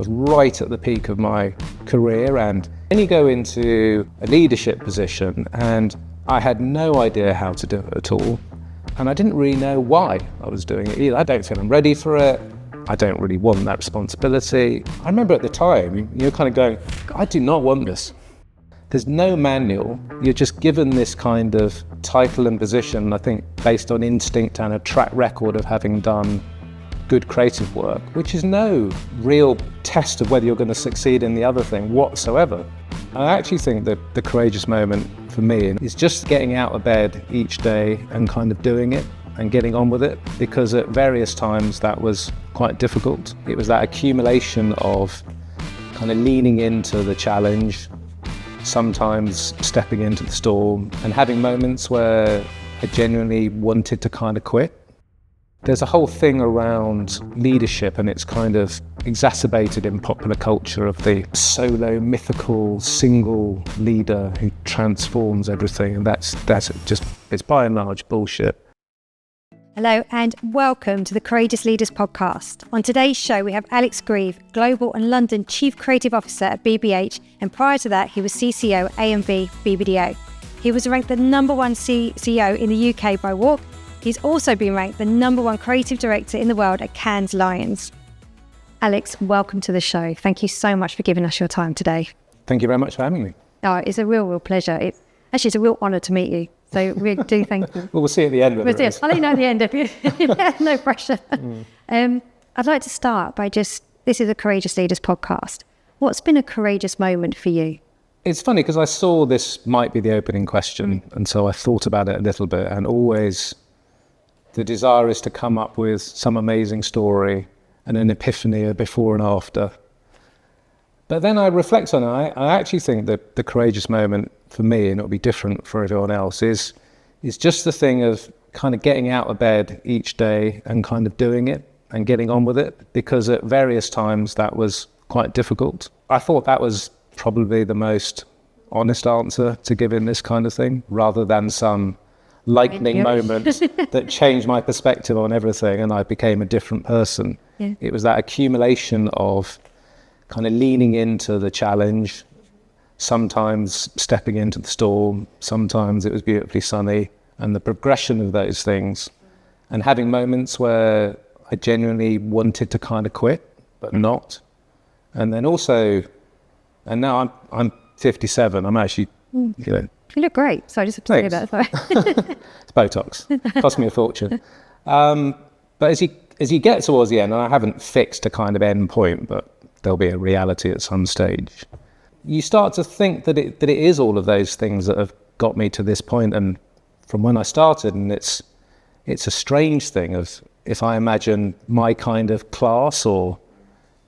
was right at the peak of my career, and then you go into a leadership position and I had no idea how to do it at all. And I didn't really know why I was doing it either. I don't feel I'm ready for it. I don't really want that responsibility. I remember at the time, you're kind of going, I do not want this. There's no manual. You're just given this kind of title and position, I think, based on instinct and a track record of having done good creative work, which is no real test of whether you're going to succeed in the other thing whatsoever. I actually think that the courageous moment for me is just getting out of bed each day and kind of doing it and getting on with it, because at various times that was quite difficult. It was that accumulation of kind of leaning into the challenge, sometimes stepping into the storm, and having moments where I genuinely wanted to kind of quit. There's a whole thing around leadership, and it's kind of exacerbated in popular culture, of the solo, mythical, single leader who transforms everything, and that's just, it's by and large bullshit. Hello and welcome to the Courageous Leaders podcast. On today's show, we have Alex Grieve, Global and London Chief Creative Officer at BBH, and prior to that, he was CCO, AMV, BBDO. He was ranked the #1 CCO in the UK by Walk. He's also been ranked the #1 creative director in the world at Cannes Lions. Alex, welcome to the show. Thank you so much for giving us your time today. Thank you very much for having me. Oh, it's a real pleasure. It's a real honour to meet you. So we do thank you. Well, we'll see at the end. I'll let you know at the end if you. No pressure. I'd like to start by this is a Courageous Leaders podcast. What's been a courageous moment for you? It's funny because I saw this might be the opening question, and so I thought about it a little bit, and always the desire is to come up with some amazing story and an epiphany, a before and after. But then I reflect on it. I actually think that the courageous moment for me, and it'll be different for everyone else, is just the thing of kind of getting out of bed each day and kind of doing it and getting on with it, because at various times that was quite difficult. I thought that was probably the most honest answer to give in this kind of thing, rather than some lightning moment that changed my perspective on everything and I became a different person. Yeah. It was that accumulation of kind of leaning into the challenge, sometimes stepping into the storm, sometimes it was beautifully sunny, and the progression of those things, and having moments where I genuinely wanted to kind of quit, but not. And then also, and now I'm 57, I'm actually, You look great, so I just have to say that. Sorry. It's Botox, cost me a fortune. But as you get towards the end, and I haven't fixed a kind of end point, but there'll be a reality at some stage, you start to think that it is all of those things that have got me to this point, and from when I started, and it's a strange thing of, if I imagine my kind of class or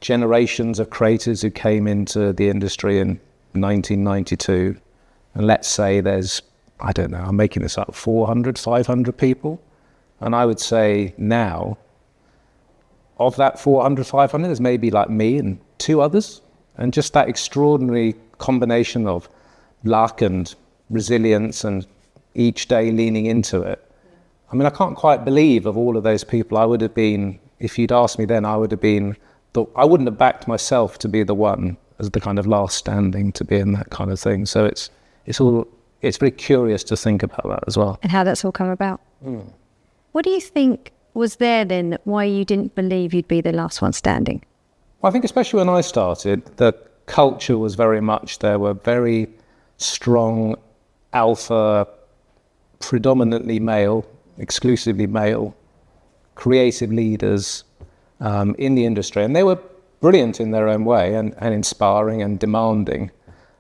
generations of creators who came into the industry in 1992, and let's say there's, I don't know, I'm making this up, 400, 500 people, and I would say now, of that 400, 500, there's maybe like me and 2 others. And just that extraordinary combination of luck and resilience and each day leaning into it. I mean, I can't quite believe of all of those people I would have been, if you'd asked me then, I would have been, I wouldn't have backed myself to be the one as the kind of last standing to be in that kind of thing. So it's very curious to think about that as well. And how that's all come about. What do you think was there then, why you didn't believe you'd be the last one standing? Well, I think especially when I started, the culture was very much, there were very strong alpha, predominantly male, exclusively male, creative leaders in the industry. And they were brilliant in their own way and inspiring and demanding.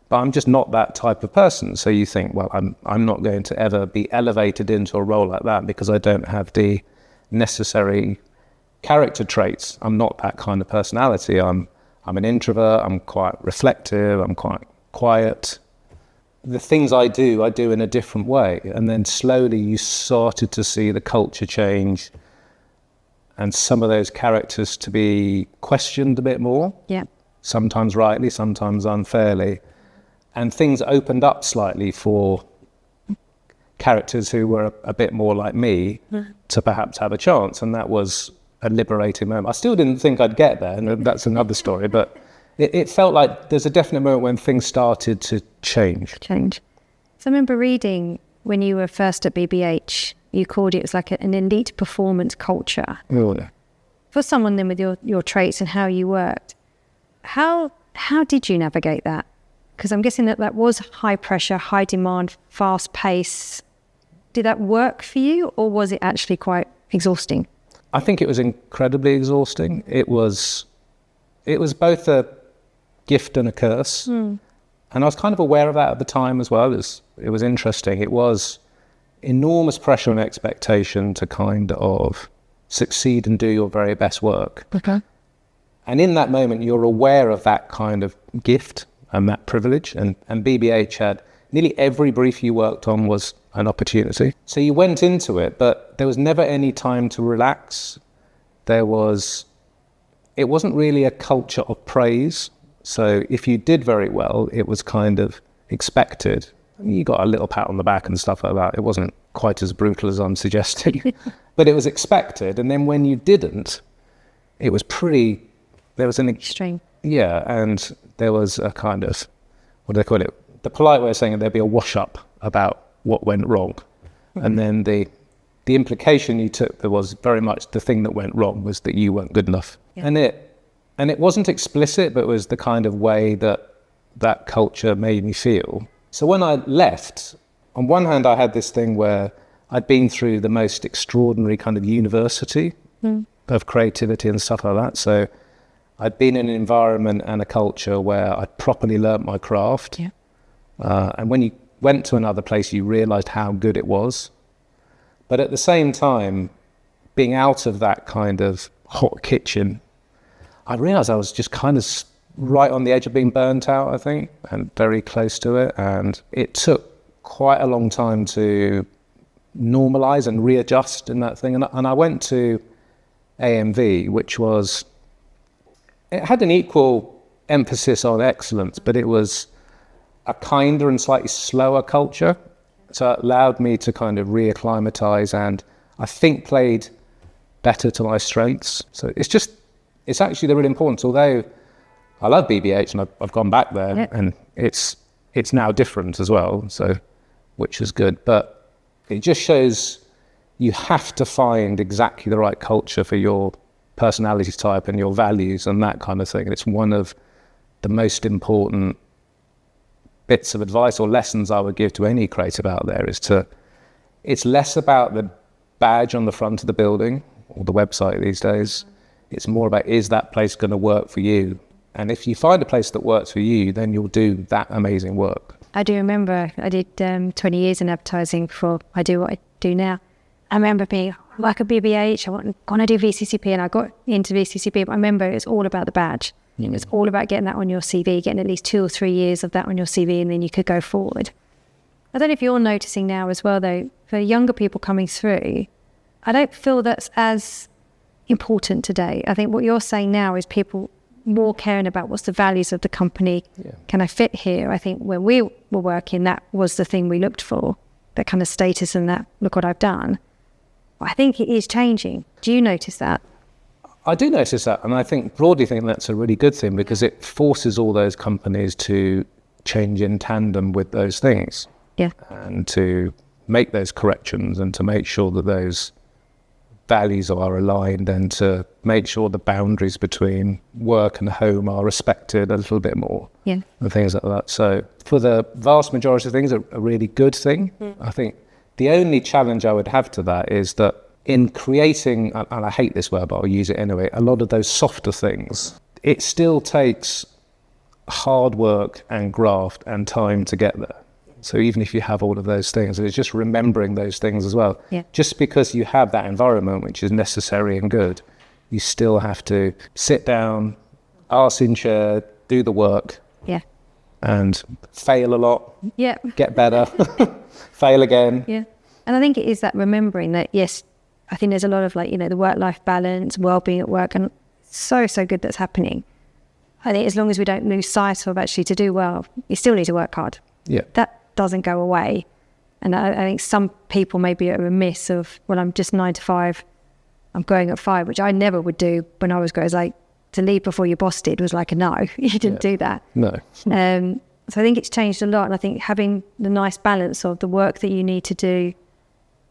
But I'm just not that type of person. So you think, well, I'm not going to ever be elevated into a role like that because I don't have the necessary character traits. I'm not that kind of personality. I'm an introvert. I'm quite reflective. I'm quite quiet. The things I do in a different way. And then slowly you started to see the culture change and some of those characters to be questioned a bit more. Yeah. Sometimes rightly, sometimes unfairly. And things opened up slightly for characters who were a bit more like me to perhaps have a chance. And that was a liberating moment. I still didn't think I'd get there, and that's another story, but it felt like there's a definite moment when things started to change. So I remember reading when you were first at BBH, you called it was like an elite performance culture. Oh, yeah. For someone then with your traits and how you worked, how did you navigate that? Because I'm guessing that was high pressure, high demand, fast pace. Did that work for you, or was it actually quite exhausting? I think it was incredibly exhausting. It was both a gift and a curse. And I was kind of aware of that at the time as well. It was interesting. It was enormous pressure and expectation to kind of succeed and do your very best work. Okay. And in that moment, you're aware of that kind of gift and that privilege. And BBH had nearly every brief you worked on was an opportunity. So you went into it, but there was never any time to relax. It wasn't really a culture of praise. So if you did very well, it was kind of expected. You got a little pat on the back and stuff like that. It wasn't quite as brutal as I'm suggesting, but it was expected. And then when you didn't, it was there was an extreme. Yeah, and there was a kind of, what do they call it? The polite way of saying it, there'd be a wash up about what went wrong. And then the implication you took, there was very much the thing that went wrong was that you weren't good enough. Yeah. And it wasn't explicit, but it was the kind of way that culture made me feel. So when I left, on one hand, I had this thing where I'd been through the most extraordinary kind of university of creativity and stuff like that. So I'd been in an environment and a culture where I'd properly learnt my craft. Yeah. And when you went to another place, you realised how good it was. But at the same time, being out of that kind of hot kitchen, I realised I was just kind of right on the edge of being burnt out, I think, and very close to it. And it took quite a long time to normalise and readjust in that thing. And I went to AMV, which it had an equal emphasis on excellence, but it was a kinder and slightly slower culture. So it allowed me to kind of reacclimatise and I think played better to my strengths. So it's actually really important. Although I love BBH and I've gone back there and it's now different as well, so which is good. But it just shows you have to find exactly the right culture for your personality type and your values and that kind of thing. And it's one of the most important bits of advice or lessons I would give to any creative out there it's less about the badge on the front of the building or the website these days. It's more about, is that place going to work for you? And if you find a place that works for you, then you'll do that amazing work. I do remember I did 20 years in advertising before I do what I do now. I remember being like a BBH, I want to do VCCP, and I got into VCCP, but I remember it's all about the badge. It's all about getting that on your CV, getting at least 2 or 3 years of that on your CV, and then you could go forward. I don't know if you're noticing now as well, though, for younger people coming through, I don't feel that's as important today. I think what you're saying now is people more caring about what's the values of the company. Yeah. Can I fit here? I think when we were working, that was the thing we looked for, that kind of status and that, look what I've done. I think it is changing. Do you notice that? I do notice that, and I broadly think that's a really good thing because it forces all those companies to change in tandem with those things. Yeah. And to make those corrections and to make sure that those values are aligned and to make sure the boundaries between work and home are respected a little bit more. Yeah. And things like that. So for the vast majority of things, a really good thing. I think the only challenge I would have to that is that in creating, and I hate this word, but I'll use it anyway, a lot of those softer things, it still takes hard work and graft and time to get there. So even if you have all of those things, it's just remembering those things as well. Yeah. Just because you have that environment, which is necessary and good, you still have to sit down, arse in chair, do the work. Yeah. And fail a lot. Yeah. Get better. Fail again. Yeah. And I think it is that remembering that, yes, I think there's a lot of the work-life balance, well-being at work, and so good that's happening. I think as long as we don't lose sight of actually to do well, you still need to work hard. Yeah. That doesn't go away. And I think some people may be at a remiss of, well, I'm just 9 to 5, I'm going at 5, which I never would do when I was going. It's like to leave before your boss did was like a no. You didn't do that. No. So I think it's changed a lot. And I think having the nice balance of the work that you need to do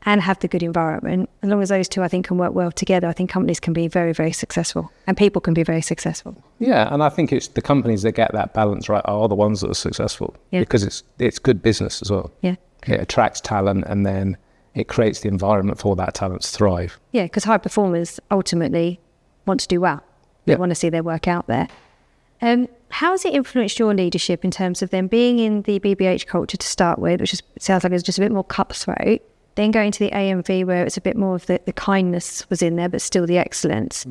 and have the good environment, as long as those two, I think, can work well together, I think companies can be very, very successful and people can be very successful. Yeah, and I think it's the companies that get that balance right are the ones that are successful because it's good business as well. Yeah. It attracts talent and then it creates the environment for that talent to thrive. Yeah, because high performers ultimately want to do well. They want to see their work out there. How has it influenced your leadership in terms of them being in the BBH culture to start with, which sounds like it's just a bit more cutthroat, then going to the AMV where it's a bit more of the kindness was in there, but still the excellence.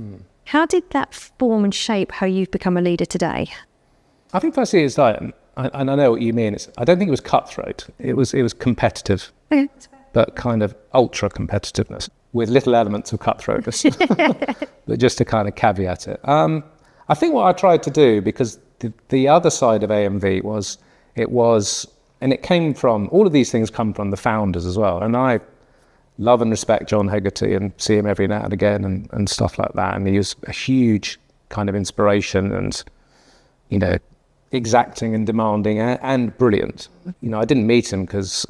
How did that form and shape how you've become a leader today? I think firstly it's like, and I know what you mean, I don't think it was cutthroat. It was competitive, Okay, that's fair. but kind of ultra competitiveness with little elements of cutthroatness, but just to kind of caveat it. I think what I tried to do, because the other side of AMV was, and it came from, all of these things come from the founders as well. And I love and respect John Hegarty and see him every now and again and stuff like that. And he was a huge kind of inspiration and, you know, exacting and demanding and brilliant. You know, I didn't meet him because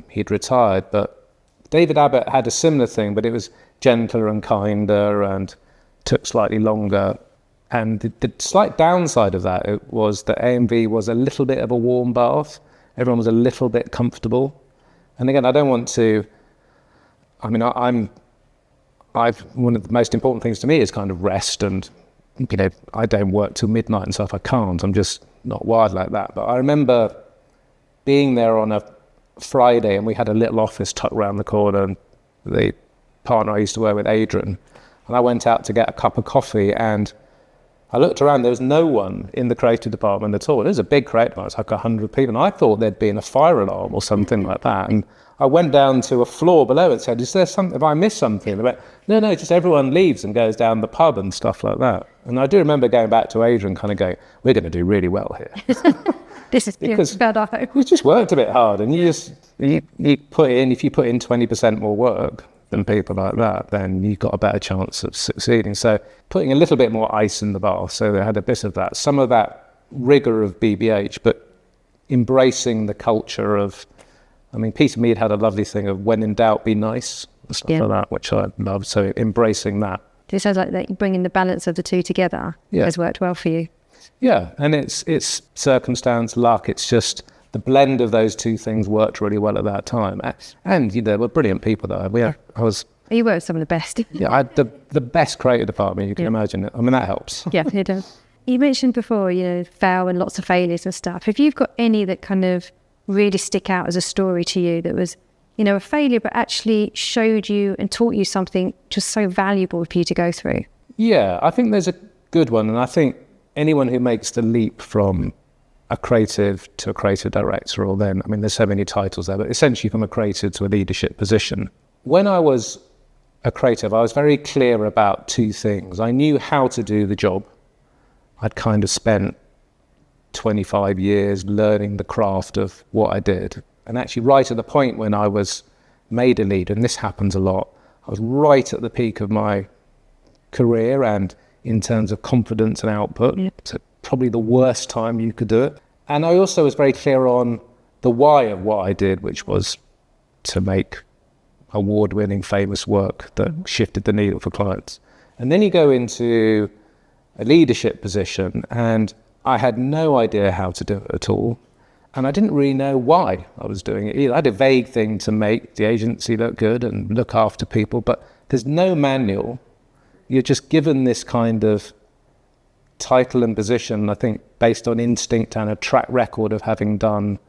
he'd retired, but David Abbott had a similar thing, but it was gentler and kinder and took slightly longer. And the slight downside of that was that AMV was a little bit of a warm bath. Everyone was a little bit comfortable. And again, I don't want to, I mean, one of the most important things to me is kind of rest and, you know, I don't work till midnight and stuff. I can't, I'm just not wired like that. But I remember being there on a Friday and we had a little office tucked around the corner, and the partner I used to work with, Adrian, and I went out to get a cup of coffee and I looked around, there was no one in the creative department at all. It was a big creative department, it's like 100 people, and I thought there'd been a fire alarm or something like that. And I went down to a floor below and said, is there something, have I missed something? They went, no, just everyone leaves and goes down the pub and stuff like that. And I do remember going back to Adrian kind of going, we're going to do really well here. This is because bad I hope. We just worked a bit hard, and you put in, if you put in 20% more work than people like that, then you've got a better chance of succeeding. So putting a little bit more ice in the bath, so they had a bit of that, some of that rigor of BBH, but embracing the culture of, I mean, Peter Mead had a lovely thing of when in doubt, be nice, and stuff like that, which I loved. So embracing that. It sounds like that bringing the balance of the two together has worked well for you. Yeah, and it's circumstance, luck, it's just the blend of those two things worked really well at that time. And you know, there were brilliant people though. You were some of the best. I had the best creative department you can imagine. I mean, that helps. Yeah, it does. You mentioned before, you know, fail and lots of failures and stuff. If you've got any that kind of really stick out as a story to you that was, you know, a failure, but actually showed you and taught you something just so valuable for you to go through. Yeah, I think there's a good one. And I think anyone who makes the leap from a creative to a creative director, or then, I mean, there's so many titles there, but essentially from a creative to a leadership position. When I was a creative, I was very clear about two things. I knew how to do the job. I'd kind of spent 25 years learning the craft of what I did. And actually right at the point when I was made a leader, and this happens a lot, I was right at the peak of my career and in terms of confidence and output. So probably the worst time you could do it. And I also was very clear on the why of what I did, which was to make award-winning, famous work that shifted the needle for clients. And then you go into a leadership position, and I had no idea how to do it at all. And I didn't really know why I was doing it either. I had a vague thing to make the agency look good and look after people, but there's no manual. You're just given this kind of title and position, I think, based on instinct and a track record of having done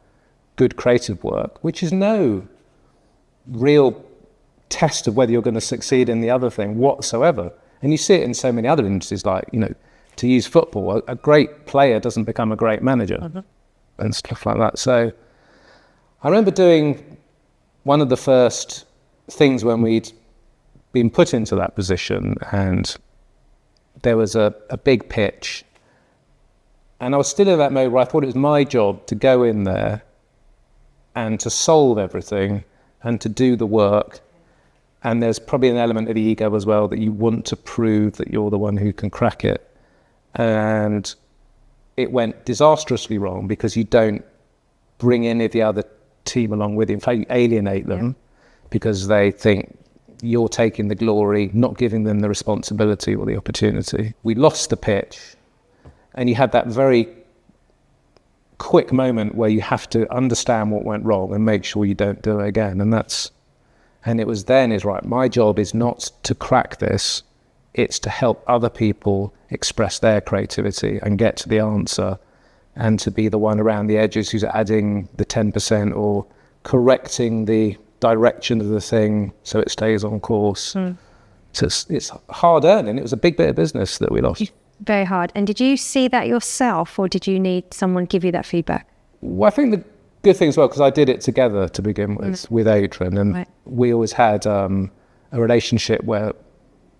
good creative work, which is no real test of whether you're going to succeed in the other thing whatsoever. And you see it in so many other industries, like, you know, to use football, a great player doesn't become a great manager and stuff like that. So I remember doing one of the first things when we'd been put into that position, and there was a big pitch, and I was still in that mode where I thought it was my job to go in there and to solve everything and to do the work. And there's probably an element of the ego as well, that you want to prove that you're the one who can crack it. And it went disastrously wrong because you don't bring any of the other team along with you. In fact, you alienate them because they think you're taking the glory, not giving them the responsibility or the opportunity. We lost the pitch, and you had that very quick moment where you have to understand what went wrong and make sure you don't do it again. And it was then right, my job is not to crack this, it's to help other people express their creativity and get to the answer, and to be the one around the edges who's adding the 10% or correcting the direction of the thing so it stays on course. So it's hard earned, and it was a big bit of business that we lost. Very hard. And did you see that yourself, or did you need someone give you that feedback? Well, I think the good thing as well, because I did it together to begin with Adrian, and we always had a relationship where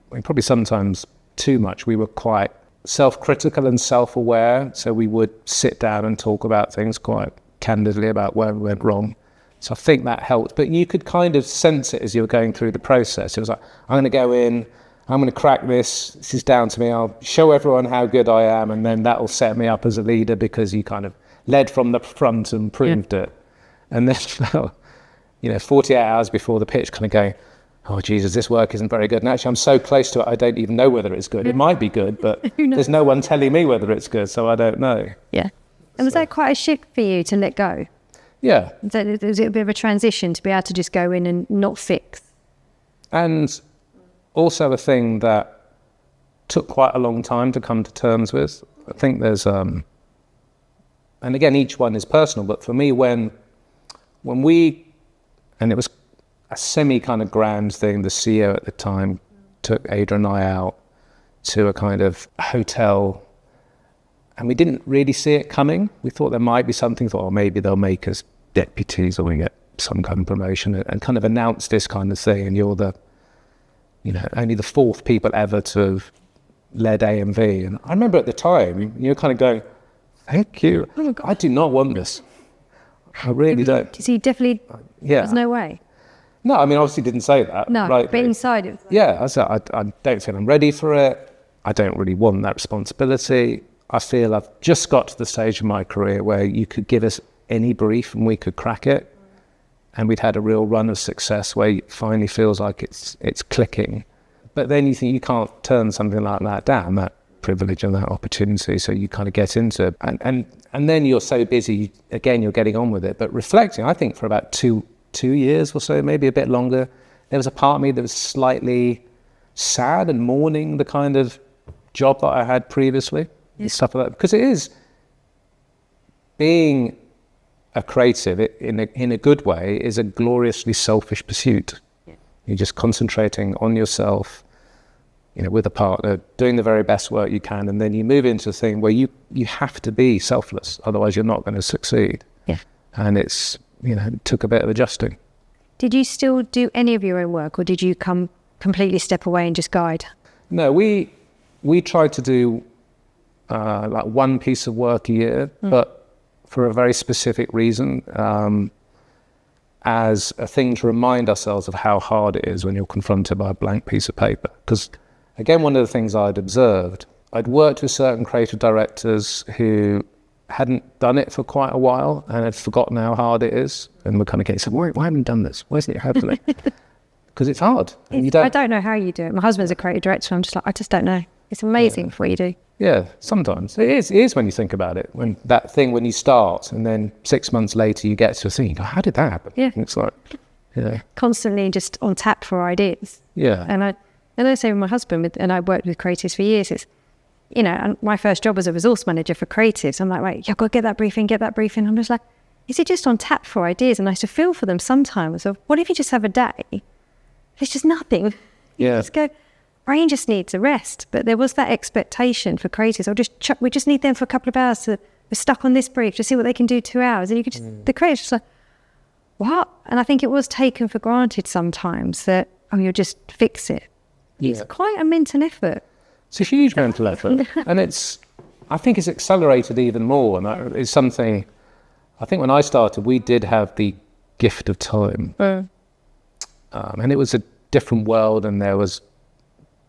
probably sometimes too much. We were quite self-critical and self-aware, so we would sit down and talk about things quite candidly about where we went wrong. So I think that helped, but you could kind of sense it as you were going through the process. It was like, I'm going to go in, I'm going to crack this is down to me, I'll show everyone how good I am, and then that'll set me up as a leader because you kind of led from the front and proved it. And then, 48 hours before the pitch, kind of going, oh Jesus, this work isn't very good. And actually I'm so close to it, I don't even know whether it's good. It might be good, but there's no one telling me whether it's good, so I don't know. Yeah. And was that quite a shift for you to let go? Yeah. Was it a bit of a transition to be able to just go in and not fix? And also a thing that took quite a long time to come to terms with. I think there's, and again, each one is personal, but for me, when we, and it was a semi kind of grand thing, the CEO at the time took Adrian and I out to a kind of hotel, and we didn't really see it coming. We thought there might be something, maybe they'll make us deputies or we get some kind of promotion, and kind of announce this kind of thing, and you're the, only the fourth people ever to have led AMV. And I remember at the time, you're kind of going, thank you. Oh, I do not want this. I really don't. So you definitely, there's no way. No, I mean, obviously didn't say that. No, but inside it. Yeah, I said, I don't feel I'm ready for it. I don't really want that responsibility. I feel I've just got to the stage of my career where you could give us any brief and we could crack it. And we'd had a real run of success where it finally feels like it's clicking. But then you think you can't turn something like that down, that privilege and that opportunity. So you kind of get into it. And then you're so busy, again, you're getting on with it. But reflecting, I think for about two years or so, maybe a bit longer, there was a part of me that was slightly sad and mourning the kind of job that I had previously. And stuff like that. Because it is being a creative, in a good way, is a gloriously selfish pursuit. You're just concentrating on yourself, with a partner, doing the very best work you can, and then you move into a thing where you have to be selfless, otherwise you're not going to succeed. Yeah. And it's, it took a bit of adjusting. Did you still do any of your own work, or did you completely step away and just guide? No, we tried to do like one piece of work a year, but for a very specific reason, as a thing to remind ourselves of how hard it is when you're confronted by a blank piece of paper. Because, again, one of the things I'd observed, I'd worked with certain creative directors who hadn't done it for quite a while and had forgotten how hard it is, and were kind of getting, so why haven't you done this? Where's it happening? Because it's hard. And I don't know how you do it. My husband's a creative director, and I'm just like, I just don't know. It's amazing for what you do. Yeah, sometimes. It is when you think about it. When you start, and then 6 months later you get to a thing, you go, how did that happen? Yeah. And it's like, constantly just on tap for ideas. Yeah. And I say with my husband, and I worked with creatives for years, it's, and my first job was a resource manager for creatives. I'm like, right, you've got to get that briefing. I'm just like, is it just on tap for ideas? And I used to feel for them sometimes of, what if you just have a day? It's just nothing. Yeah. Just go, brain just needs a rest. But there was that expectation for creatives. We just need them for a couple of hours we're stuck on this brief to see what they can do 2 hours. And you could just, the creatives just like, what? And I think it was taken for granted sometimes that, you'll just fix it. Yeah. It's quite a mental effort. It's a huge mental effort. And I think it's accelerated even more. And that is something, I think when I started, we did have the gift of time. And it was a different world, and there was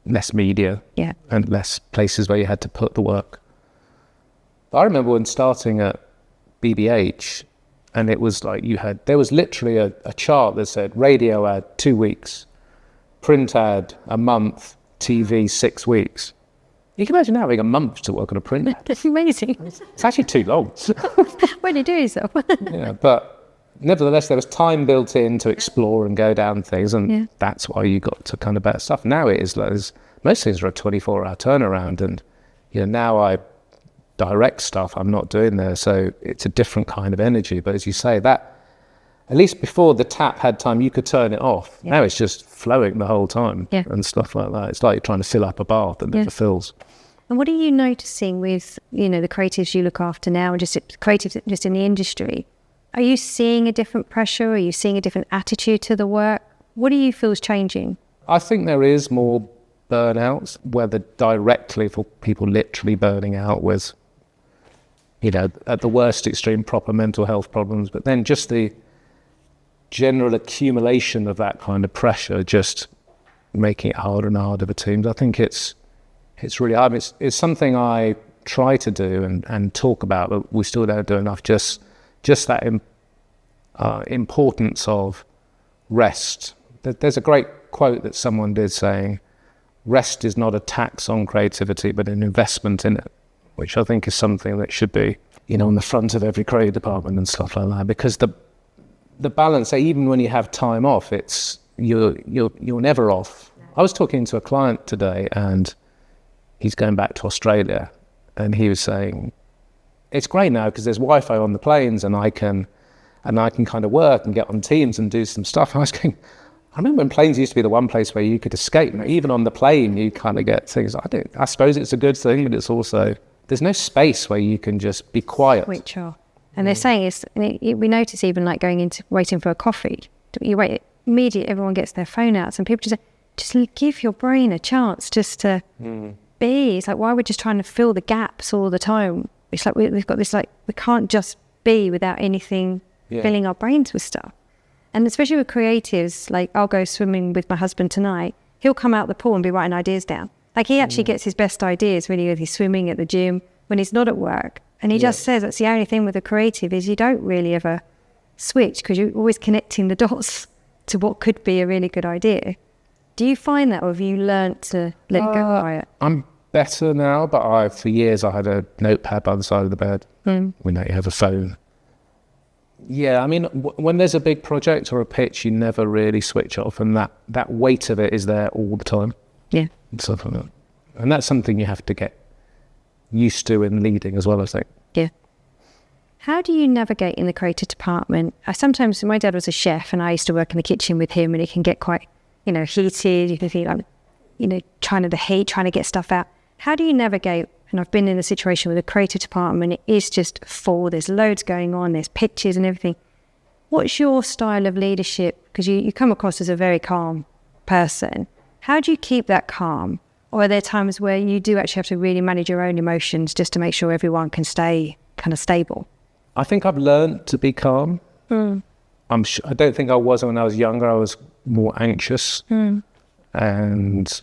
less media and less places where you had to put the work. But I remember when starting at BBH, and it was like there was literally a chart that said radio ad 2 weeks, print ad a month, TV 6 weeks. You can imagine having a month to work on a print ad. That's amazing. It's actually too long. When you do yourself. Yeah, but nevertheless, there was time built in to explore and go down things, and that's why you got to kind of better stuff. Now it is like most things are a 24-hour turnaround, and now I direct stuff I'm not doing there, so it's a different kind of energy. But as you say, that at least before the tap had time, you could turn it off. Yeah. Now it's just flowing the whole time and stuff like that. It's like you're trying to fill up a bath that never fills. And what are you noticing with, the creatives you look after now and just creatives just in the industry? Are you seeing a different pressure? Are you seeing a different attitude to the work? What do you feel is changing? I think there is more burnouts, whether directly for people literally burning out with, at the worst extreme, proper mental health problems, but then just the general accumulation of that kind of pressure just making it harder and harder for teams. I think it's really hard. It's something I try to do and talk about, but we still don't do enough. Just that importance of rest. There's a great quote that someone did saying, rest is not a tax on creativity, but an investment in it, which I think is something that should be, on the front of every creative department and stuff like that, because the balance, even when you have time off, it's you're never off. I was talking to a client today, and he's going back to Australia, and he was saying, it's great now because there's Wi-Fi on the planes, and I can kind of work and get on Teams and do some stuff. I was going, I remember when planes used to be the one place where you could escape. Even on the plane, you kind of get things. I suppose it's a good thing, but it's also, there's no space where you can just be quiet. Switch off. And they're saying we notice even like going into waiting for a coffee. You wait, immediately everyone gets their phone out, and people just give your brain a chance just to be. It's like, why are we just trying to fill the gaps all the time? It's like we've got this, like, we can't just be without anything filling our brains with stuff. And especially with creatives, like I'll go swimming with my husband tonight. He'll come out the pool and be writing ideas down. Like he actually gets his best ideas really when he's swimming at the gym, when he's not at work. And he just says that's the only thing with a creative is you don't really ever switch because you're always connecting the dots to what could be a really good idea. Do you find that, or have you learnt to let go quiet? I'm better now, but for years I had a notepad by the side of the bed. We know you have a phone. Yeah, I mean, when there's a big project or a pitch, you never really switch off, and that weight of it is there all the time. Yeah. And stuff like that. And that's something you have to get used to in leading as well, I think. Yeah. How do you navigate in the creative department? Sometimes my dad was a chef, and I used to work in the kitchen with him, and it can get quite, heated. You can feel like, trying to get stuff out. How do you navigate? And I've been in a situation with a creative department, it is just full, there's loads going on, there's pitches and everything. What's your style of leadership? Because you come across as a very calm person. How do you keep that calm? Or are there times where you do actually have to really manage your own emotions just to make sure everyone can stay kind of stable? I think I've learned to be calm. I don't think I was when I was younger. I was more anxious and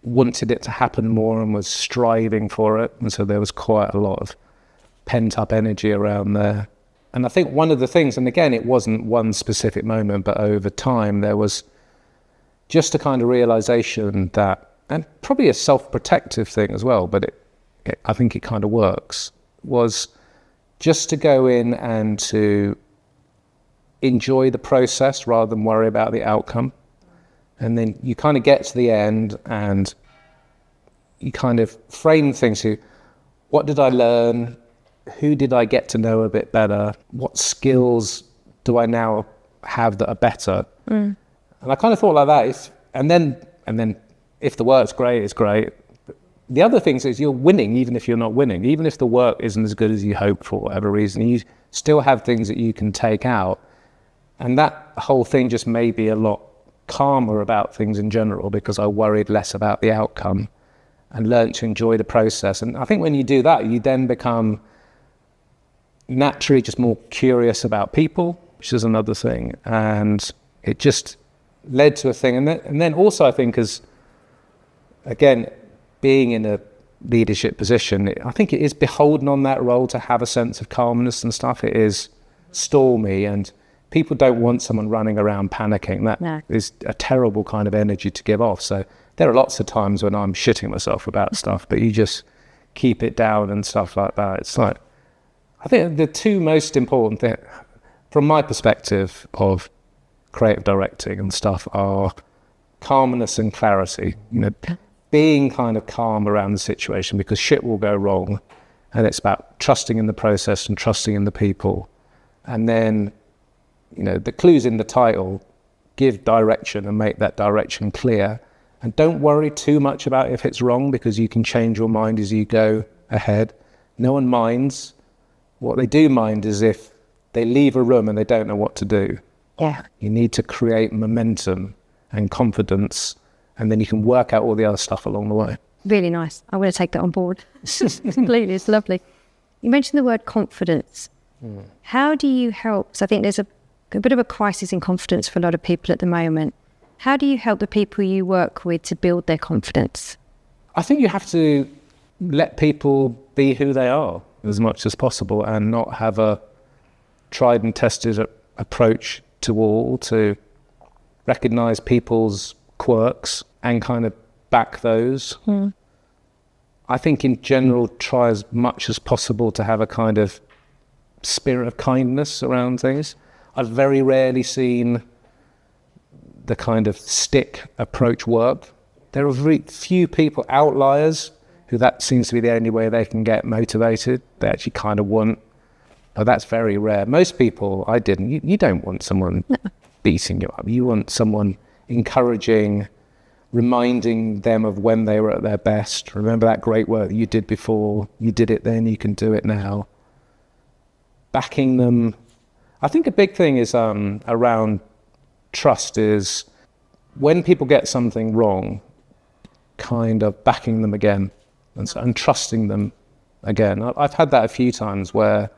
wanted it to happen more and was striving for it. And so there was quite a lot of pent-up energy around there. And I think one of the things, and again, it wasn't one specific moment, but over time, there was just a kind of realization that, and probably a self-protective thing as well, but I think it kind of works, was just to go in and to enjoy the process rather than worry about the outcome. And then you kind of get to the end and you kind of frame things to, what did I learn? Who did I get to know a bit better? What skills do I now have that are better? And I kind of thought like that. And then if the work's great, it's great. But the other thing is you're winning even if you're not winning. Even if the work isn't as good as you hoped for whatever reason, you still have things that you can take out. And that whole thing just made me a lot calmer about things in general because I worried less about the outcome and learned to enjoy the process. And I think when you do that, you then become naturally just more curious about people, which is another thing. And it just led to a thing. And then also I think as again, being in a leadership position, I think it is beholden on that role to have a sense of calmness and stuff. It is stormy, and people don't want someone running around panicking. That is a terrible kind of energy to give off. So there are lots of times when I'm shitting myself about stuff, but you just keep it down and stuff like that. It's like, I think the two most important things, from my perspective of creative directing and stuff, are calmness and clarity. Being kind of calm around the situation, because shit will go wrong, and it's about trusting in the process and trusting in the people. And then, the clues in the title: give direction and make that direction clear, and don't worry too much about if it's wrong, because you can change your mind as you go ahead. No one minds. What they do mind is if they leave a room and they don't know what to do. You need to create momentum and confidence, and then you can work out all the other stuff along the way. Really nice. I'm going to take that on board. Completely. It's lovely. You mentioned the word confidence. How do you help? So I think there's a bit of a crisis in confidence for a lot of people at the moment. How do you help the people you work with to build their confidence? I think you have to let people be who they are as much as possible, and not have a tried and tested approach to all, to recognize people's quirks and kind of back those. I think in general, try as much as possible to have a kind of spirit of kindness around things. I've very rarely seen the kind of stick approach work. There are very few people, outliers, who that seems to be the only way they can get motivated. They actually kind of want, but that's very rare. Most people, I didn't. You don't want someone beating you up. You want someone encouraging, reminding them of when they were at their best. Remember that great work that you did before. You did it then, you can do it now. Backing them. I think a big thing is around trust is when people get something wrong, kind of backing them again and trusting them again. I've had that a few times where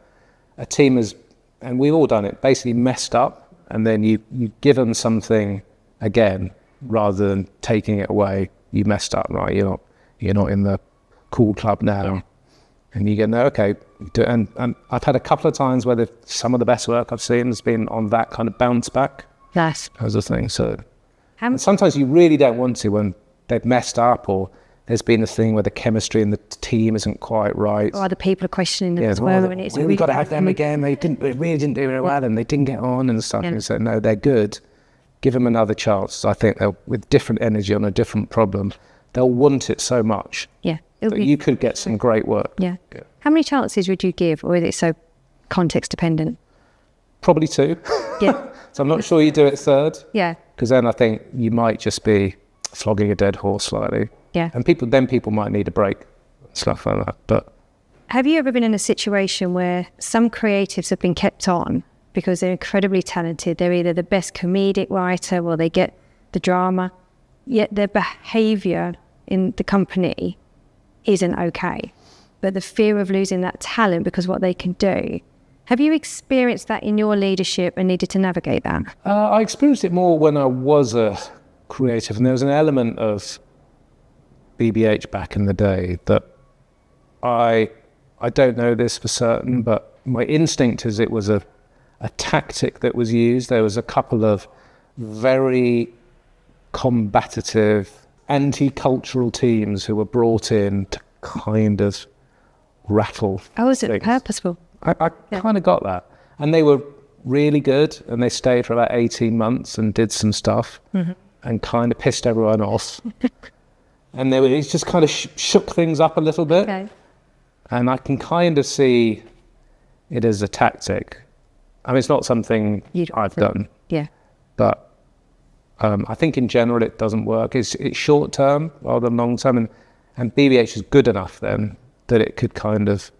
a team has, and we've all done it, basically messed up, and then you give them something again rather than taking it away. You messed up, right? You're not in the cool club now. And you go, no, okay. And I've had a couple of times where some of the best work I've seen has been on that kind of bounce back. Yes. As a thing. So sometimes you really don't want to when they've messed up, or there's been a thing where the chemistry in the team isn't quite right. Or other people are questioning them as well. And we've got to have them again. They really didn't do it well, and they didn't get on and stuff. And so no, they're good. Give them another chance. I think they'll, with different energy on a different problem, they'll want it so much. That you could get some great work. How many chances would you give, or is it so context dependent? Probably 2. So I'm not sure you do it third. Because then I think you might just be flogging a dead horse slightly. And people might need a break, stuff like that. But have you ever been in a situation where some creatives have been kept on because they're incredibly talented? They're either the best comedic writer or they get the drama, yet their behaviour in the company isn't okay. But the fear of losing that talent because what they can do. Have you experienced that in your leadership and needed to navigate that? I experienced it more when I was a creative, and there was an element of BBH back in the day that I don't know this for certain, but my instinct is it was a tactic that was used. There was a couple of very combative, anti-cultural teams who were brought in to kind of rattle. Oh, is it purposeful? I kind of got that. And they were really good, and they stayed for about 18 months and did some stuff and kind of pissed everyone off. And it just kind of shook things up a little bit. And I can kind of see it as a tactic. I mean, it's not something I've done. But I think in general it doesn't work. It's short term rather than long term. And BBH is good enough then that it could kind of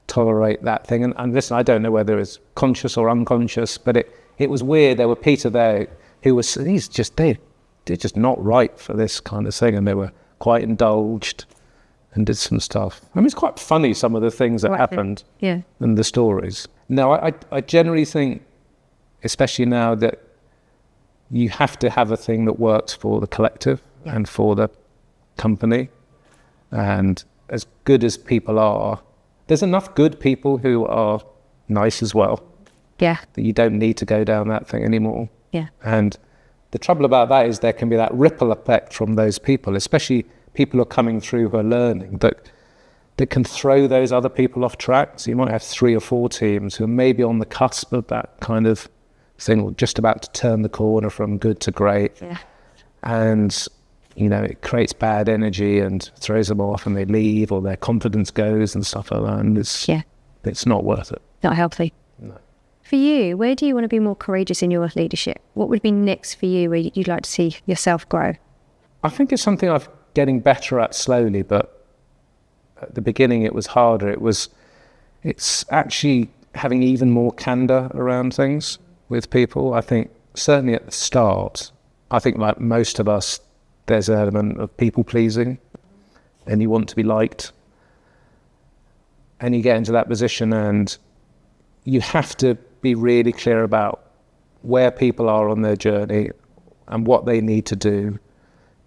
tolerate that thing. And listen, I don't know whether it's conscious or unconscious, but it was weird. There were Peter there who was, they're just not right for this kind of thing. And they were quite indulged and did some stuff. I mean, it's quite funny, some of the things that happened and the stories. No, I generally think, especially now, that you have to have a thing that works for the collective and for the company. And as good as people are, there's enough good people who are nice as well. Yeah. That you don't need to go down that thing anymore. Yeah. And the trouble about that is there can be that ripple effect from those people, especially people who are coming through who are learning, that can throw those other people off track. So you might have 3 or 4 teams who are maybe on the cusp of that kind of thing, or just about to turn the corner from good to great. Yeah. And, it creates bad energy and throws them off and they leave, or their confidence goes and stuff like that. And it's not worth it. Not healthy. No. For you, where do you want to be more courageous in your leadership? What would be next for you where you'd like to see yourself grow? I think it's something I'm getting better at slowly, but at the beginning it was harder. It's actually having even more candor around things with people. I think certainly at the start, I think like most of us, there's an element of people pleasing and you want to be liked. And you get into that position and you have to be really clear about where people are on their journey and what they need to do.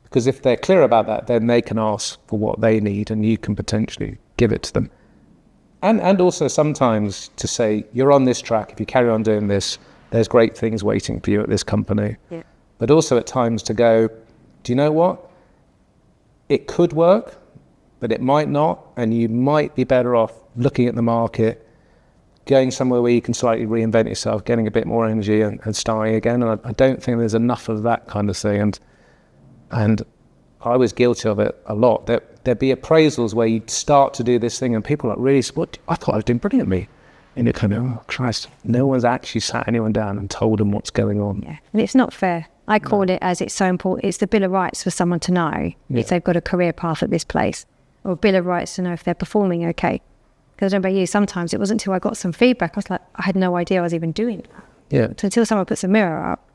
Because if they're clear about that, then they can ask for what they need and you can potentially give it to them. And also sometimes to say, you're on this track, if you carry on doing this, there's great things waiting for you at this company. Yeah. But also at times to go, do you know what? It could work, but it might not. And you might be better off looking at the market, going somewhere where you can slightly reinvent yourself, getting a bit more energy and starting again. And I don't think there's enough of that kind of thing. And I was guilty of it a lot. There'd be appraisals where you'd start to do this thing and people are like, really, what? I thought I was doing brilliantly. And you're kind of, oh, Christ, no one's actually sat anyone down and told them what's going on. Yeah, and it's not fair. I call it, as it's so important, it's the Bill of Rights for someone to know if they've got a career path at this place, or a Bill of Rights to know if they're performing okay. Because I don't know about you, sometimes it wasn't until I got some feedback, I was like, I had no idea I was even doing that. Yeah. So until someone puts a mirror up.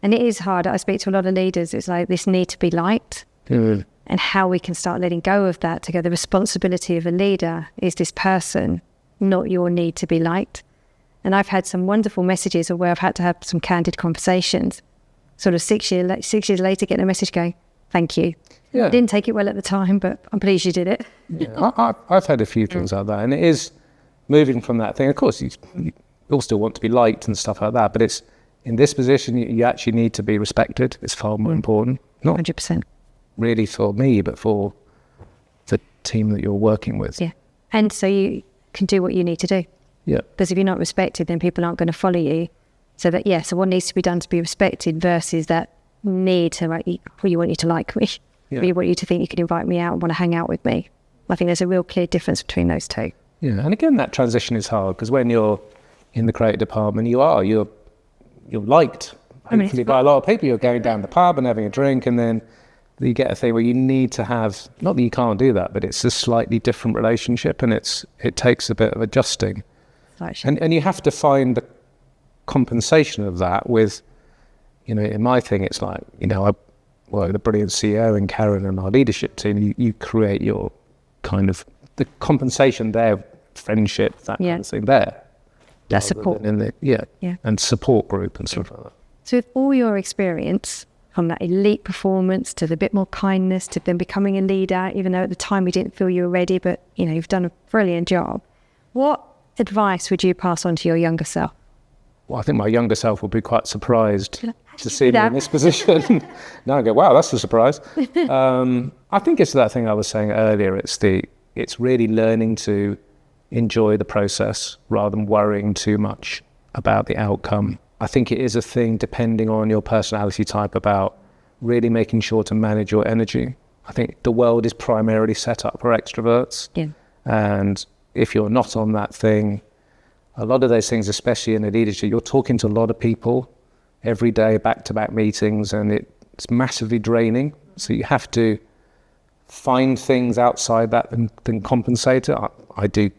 And it is hard. I speak to a lot of leaders, it's like this need to be liked. Mm. And how we can start letting go of that to go, the responsibility of a leader is this person, not your need to be liked. And I've had some wonderful messages of where I've had to have some candid conversations, sort of 6 years later, getting a message going, thank you. Yeah. I didn't take it well at the time, but I'm pleased you did it. Yeah, I've had a few things like that, and it is moving from that thing. Of course, you all still want to be liked and stuff like that, but it's in this position, you actually need to be respected. It's far more important. Not 100%. really for me, but for the team that you're working with. Yeah. And so you can do what you need to do. Yeah. Because if you're not respected, then people aren't going to follow you. So so what needs to be done to be respected versus that need to, like, we want you to like me. Yeah. We want you to think you can invite me out and want to hang out with me. I think there's a real clear difference between those two. Yeah. And again, that transition is hard because when you're in the creative department, you're liked, hopefully by a lot of people. You're going down the pub and having a drink, and then you get a thing where you need to have, not that you can't do that, but it's a slightly different relationship, and it takes a bit of adjusting. And you have to find the compensation of that with, in my thing, it's like, I work with a brilliant CEO and Karen and our leadership team. You create your kind of, the compensation there, friendship, that kind of thing there. That support. And support group and stuff like that. So with all your experience, from that elite performance to the bit more kindness to then becoming a leader, even though at the time you didn't feel you were ready, but you've done a brilliant job. What advice would you pass on to your younger self? Well, I think my younger self would be quite surprised to see me in this position. Now I go, wow, that's a surprise. I think it's that thing I was saying earlier. It's really learning to enjoy the process rather than worrying too much about the outcome. I think it is a thing, depending on your personality type, about really making sure to manage your energy. I think the world is primarily set up for extroverts. Yeah. And if you're not on that thing, a lot of those things, especially in a leadership, you're talking to a lot of people every day, back-to-back meetings, and it's massively draining. So you have to find things outside that and then compensate it. I do,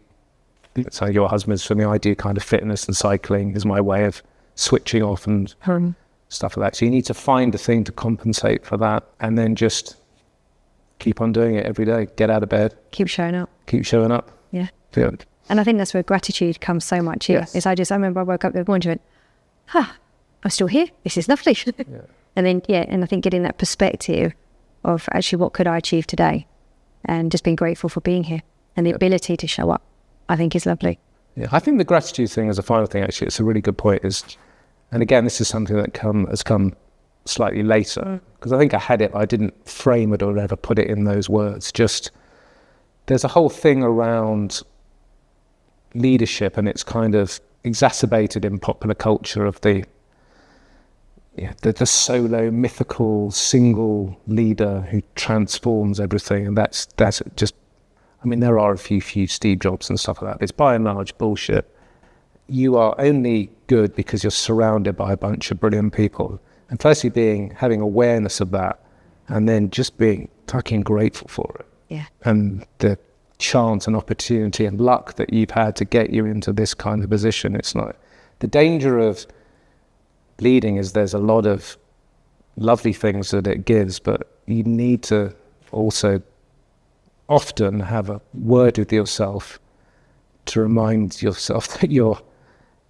so your husband's for me, I do kind of fitness and cycling is my way of switching off and stuff like that. So you need to find a thing to compensate for that, and then just keep on doing it every day. Get out of bed. Keep showing up. Yeah. And I think that's where gratitude comes so much here. Yes. I remember I woke up the morning and went, I'm still here. This is lovely. And then, and I think getting that perspective of actually what could I achieve today, and just being grateful for being here and the ability to show up, I think is lovely. Yeah, I think the gratitude thing as a final thing, actually, it's a really good point. And again, this is something that has come slightly later, because I think I had it, I didn't frame it or ever put it in those words. Just, there's a whole thing around leadership, and it's kind of exacerbated in popular culture of the solo, mythical, single leader who transforms everything. And that's just, I mean, there are a few Steve Jobs and stuff like that, but it's by and large bullshit. You are only good because you're surrounded by a bunch of brilliant people. And firstly having awareness of that, and then just being fucking grateful for it. Yeah. And the chance and opportunity and luck that you've had to get you into this kind of position. It's like, the danger of leading is there's a lot of lovely things that it gives, but you need to also often have a word with yourself to remind yourself that you're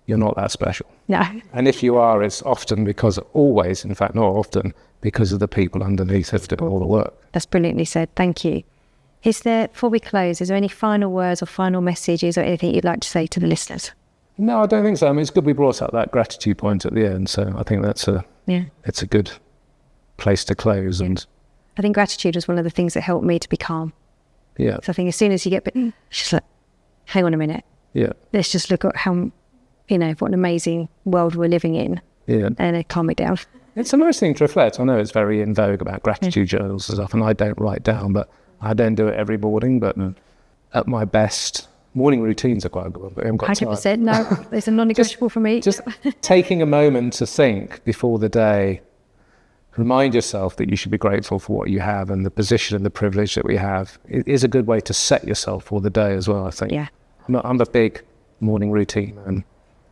not that special. No. And if you are, it's often always, in fact, not often, because of the people underneath who do all the work. That's brilliantly said. Thank you. Before we close, is there any final words or final messages or anything you'd like to say to the listeners? No, I don't think so. I mean, it's good we brought up that gratitude point at the end, so I think it's a good place to close. Yeah. And I think gratitude was one of the things that helped me to be calm. Yeah. So I think as soon as you get, just like, hang on a minute. Yeah. Let's just look at how, what an amazing world we're living in. Yeah. And calm it down. It's a nice thing to reflect. I know it's very in vogue about gratitude journals and stuff, and I don't write down, but I don't do it every morning. But at my best, morning routines are quite good, but I haven't got 100%, time. no, it's a non-negotiable for me. Just taking a moment to think before the day, remind yourself that you should be grateful for what you have and the position and the privilege that we have. It is a good way to set yourself for the day as well, I think. Yeah. I'm a big morning routine man.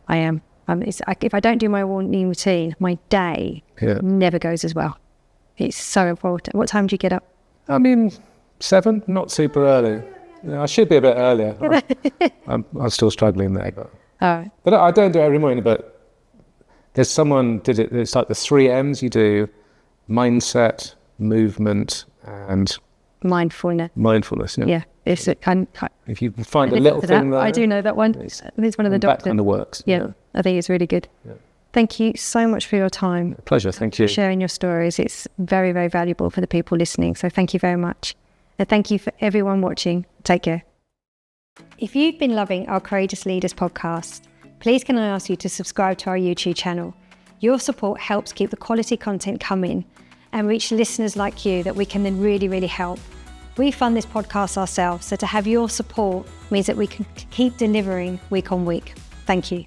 I am. If I don't do my morning routine, my day never goes as well. It's so important. What time do you get up? I mean, 7, not super early. I should be a bit earlier. I'm still struggling there. But I don't do it every morning, but there's someone did it. It's like the 3 M's you do: mindset, movement, and mindfulness. Yeah. If you find a little thing there. I do know that one. It's one of the doctors. That kind of works. Yeah, I think it's really good. Yeah. Thank you so much for your time. Pleasure, thank you. Sharing your stories. It's very, very valuable for the people listening. So thank you very much. And thank you for everyone watching. Take care. If you've been loving our Courageous Leaders podcast, please can I ask you to subscribe to our YouTube channel. Your support helps keep the quality content coming and reach listeners like you that we can then really, really help. We fund this podcast ourselves, so to have your support means that we can keep delivering week on week. Thank you.